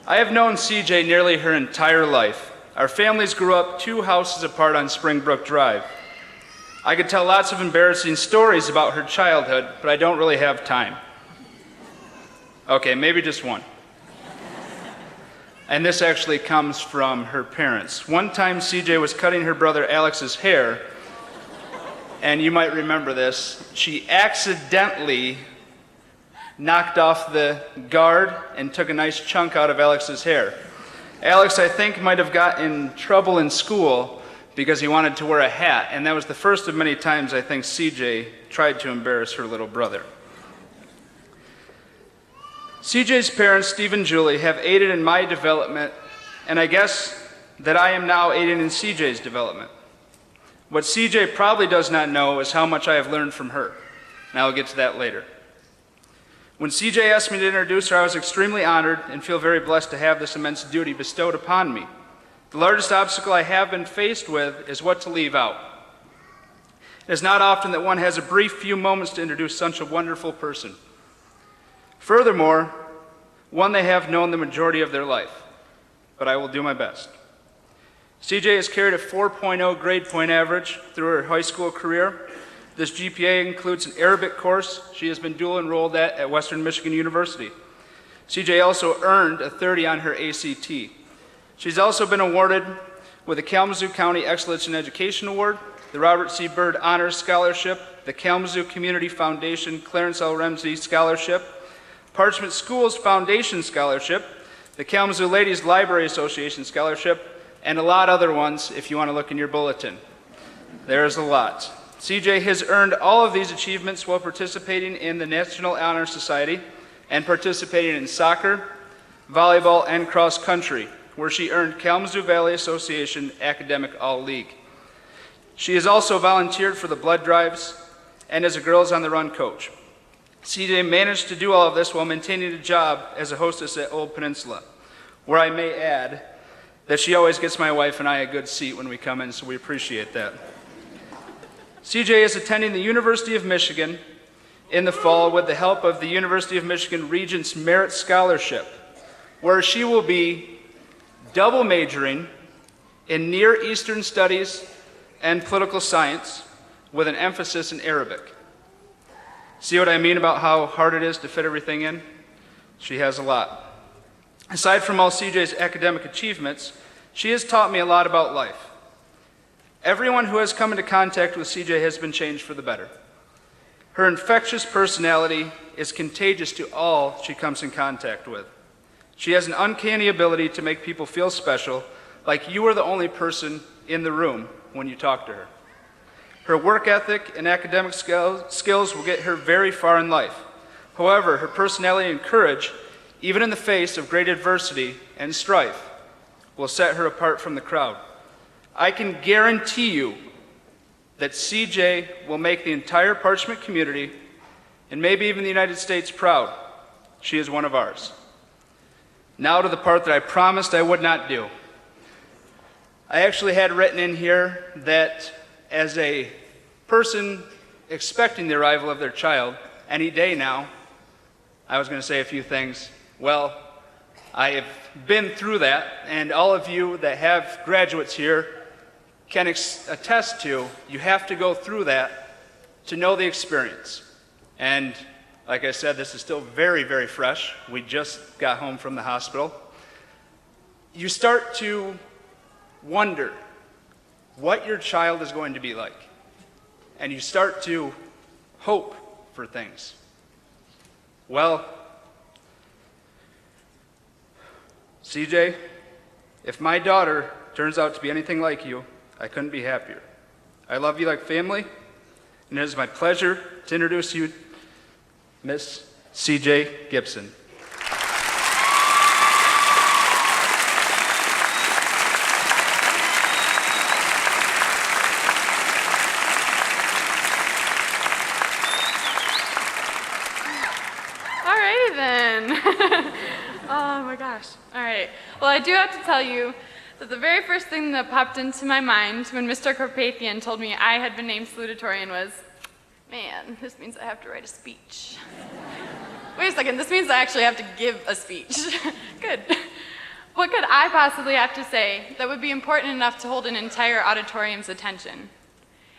I have known CJ nearly her entire life. Our families grew up 2 houses apart on Springbrook Drive. I could tell lots of embarrassing stories about her childhood, but I don't really have time. Okay, maybe just one. And this actually comes from her parents. One time CJ was cutting her brother Alex's hair, and you might remember this. She accidentally knocked off the guard and took a nice chunk out of Alex's hair. Alex, I think, might have got in trouble in school because he wanted to wear a hat, and that was the first of many times I think CJ tried to embarrass her little brother. CJ's parents, Steve and Julie, have aided in my development, and I guess that I am now aiding in CJ's development. What CJ probably does not know is how much I have learned from her, and I will get to that later. When CJ asked me to introduce her, I was extremely honored and feel very blessed to have this immense duty bestowed upon me. The largest obstacle I have been faced with is what to leave out. It is not often that one has a brief few moments to introduce such a wonderful person. Furthermore, one they have known the majority of their life, but I will do my best. CJ has carried a 4.0 grade point average through her high school career. This GPA includes an Arabic course she has been dual enrolled at Western Michigan University. CJ also earned a 30 on her ACT. She's also been awarded with the Kalamazoo County Excellence in Education Award, the Robert C. Byrd Honors Scholarship, the Kalamazoo Community Foundation Clarence L. Ramsey Scholarship, Parchment Schools Foundation Scholarship, the Kalamazoo Ladies Library Association Scholarship, and a lot other ones if you want to look in your bulletin. There's a lot. CJ has earned all of these achievements while participating in the National Honor Society and participating in soccer, volleyball, and cross country, where she earned Kalamazoo Valley Association Academic All-League. She has also volunteered for the blood drives and as a Girls on the Run coach. CJ managed to do all of this while maintaining a job as a hostess at Old Peninsula, where I may add that she always gets my wife and I a good seat when we come in, so we appreciate that. CJ is attending the University of Michigan in the fall with the help of the University of Michigan Regents Merit Scholarship, where she will be double majoring in Near Eastern Studies and Political Science with an emphasis in Arabic. See what I mean about how hard it is to fit everything in? She has a lot. Aside from all CJ's academic achievements, she has taught me a lot about life. Everyone who has come into contact with CJ has been changed for the better. Her infectious personality is contagious to all she comes in contact with. She has an uncanny ability to make people feel special, like you are the only person in the room when you talk to her. Her work ethic and academic skills will get her very far in life. However, her personality and courage, even in the face of great adversity and strife, will set her apart from the crowd. I can guarantee you that CJ will make the entire Parchment community, and maybe even the United States, proud. She is one of ours. Now to the part that I promised I would not do. I actually had written in here that as a person expecting the arrival of their child, any day now, I was going to say a few things. Well, I have been through that, and all of you that have graduates here can attest to, you have to go through that to know the experience. And like I said, this is still very, very fresh. We just got home from the hospital. You start to wonder what your child is going to be like. And you start to hope for things. Well, CJ, if my daughter turns out to be anything like you, I couldn't be happier. I love you like family, and it is my pleasure to introduce you, Miss CJ Gibson. Alrighty then. Oh my gosh. All right. Well, I do have to tell you that the very first thing that popped into my mind when Mr. Carpathian told me I had been named Salutatorian was, man, this means I have to write a speech. Wait a second, this means I actually have to give a speech. Good. I possibly have to say that would be important enough to hold an entire auditorium's attention?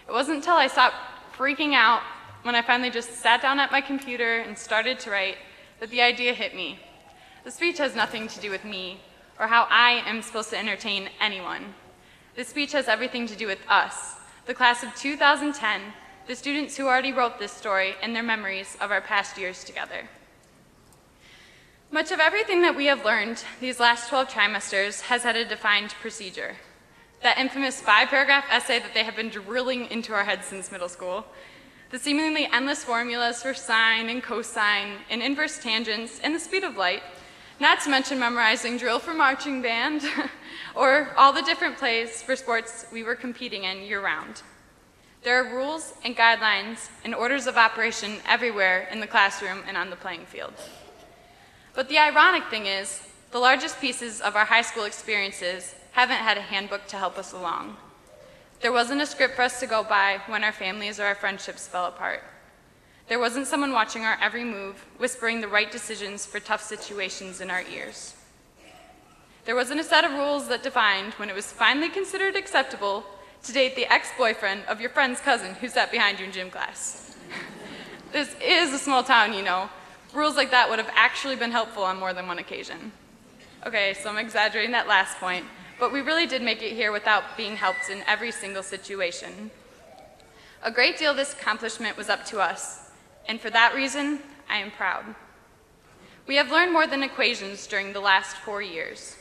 It wasn't until I stopped freaking out when I finally just sat down at my computer and started to write that the idea hit me. The speech has nothing to do with me or how I am supposed to entertain anyone. This speech has everything to do with us, the class of 2010, the students who already wrote this story and their memories of our past years together. Much of everything that we have learned these last 12 trimesters has had a defined procedure. That infamous 5-paragraph essay that they have been drilling into our heads since middle school, the seemingly endless formulas for sine and cosine and inverse tangents and the speed of light, not to mention memorizing drill for marching band, or all the different plays for sports we were competing in year-round. There are rules and guidelines and orders of operation everywhere in the classroom and on the playing field. But the ironic thing is, the largest pieces of our high school experiences haven't had a handbook to help us along. There wasn't a script for us to go by when our families or our friendships fell apart. There wasn't someone watching our every move, whispering the right decisions for tough situations in our ears. There wasn't a set of rules that defined when it was finally considered acceptable to date the ex-boyfriend of your friend's cousin who sat behind you in gym class. This is a small town, you know. Rules like that would have actually been helpful on more than one occasion. Okay, so I'm exaggerating that last point, but we really did make it here without being helped in every single situation. A great deal of this accomplishment was up to us, and for that reason, I am proud. We have learned more than equations during the last 4 years.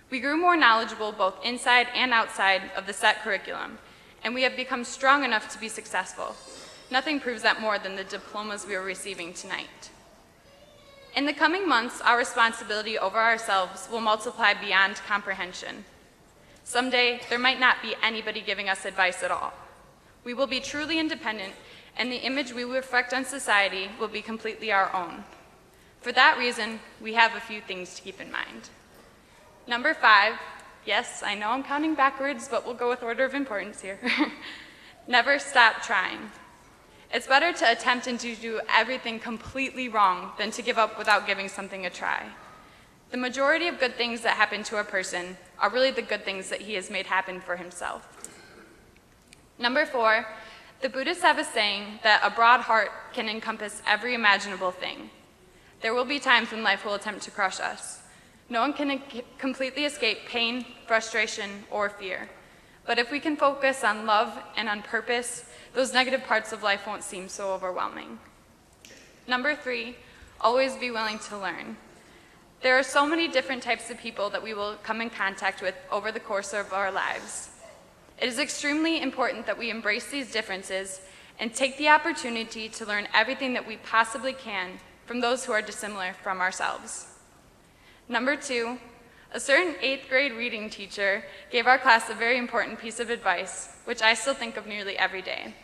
We grew more knowledgeable both inside and outside of the set curriculum, and we have become strong enough to be successful. Nothing proves that more than the diplomas we are receiving tonight. In the coming months, our responsibility over ourselves will multiply beyond comprehension. Someday, there might not be anybody giving us advice at all. We will be truly independent, and the image we will reflect on society will be completely our own. For that reason, we have a few things to keep in mind. Number 5, yes, I know I'm counting backwards, but we'll go with order of importance here. Never stop trying. It's better to attempt and to do everything completely wrong than to give up without giving something a try. The majority of good things that happen to a person are really the good things that he has made happen for himself. Number 4, the Buddhists have a saying that a broad heart can encompass every imaginable thing. There will be times when life will attempt to crush us. No one can completely escape pain, frustration, or fear. But if we can focus on love and on purpose, those negative parts of life won't seem so overwhelming. Number 3, always be willing to learn. There are so many different types of people that we will come in contact with over the course of our lives. It is extremely important that we embrace these differences and take the opportunity to learn everything that we possibly can from those who are dissimilar from ourselves. Number 2, a certain 8th grade reading teacher gave our class a very important piece of advice, which I still think of nearly every day.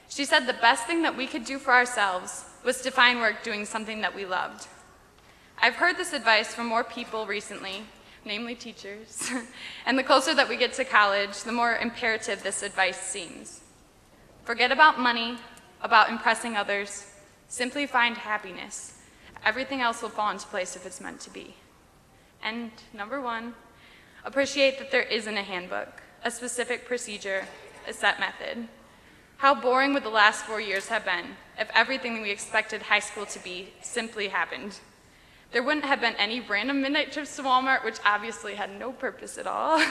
She said the best thing that we could do for ourselves was to find work doing something that we loved. I've heard this advice from more people recently, namely teachers, and the closer that we get to college, the more imperative this advice seems. Forget about money, about impressing others, simply find happiness. Everything else will fall into place if it's meant to be. And number 1, appreciate that there isn't a handbook, a specific procedure, a set method. How boring would the last 4 years have been if everything we expected high school to be simply happened? There wouldn't have been any random midnight trips to Walmart, which obviously had no purpose at all.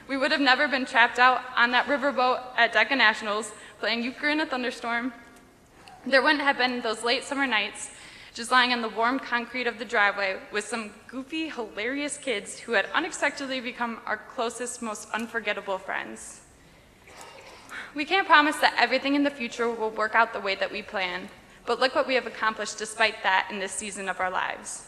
We would have never been trapped out on that riverboat at Decca Nationals playing euchre in a thunderstorm. There wouldn't have been those late summer nights just lying on the warm concrete of the driveway with some goofy, hilarious kids who had unexpectedly become our closest, most unforgettable friends. We can't promise that everything in the future will work out the way that we plan, but look what we have accomplished despite that in this season of our lives.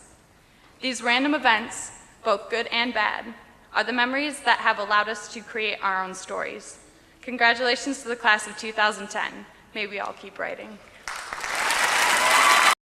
These random events, both good and bad, are the memories that have allowed us to create our own stories. Congratulations to the class of 2010. May we all keep writing.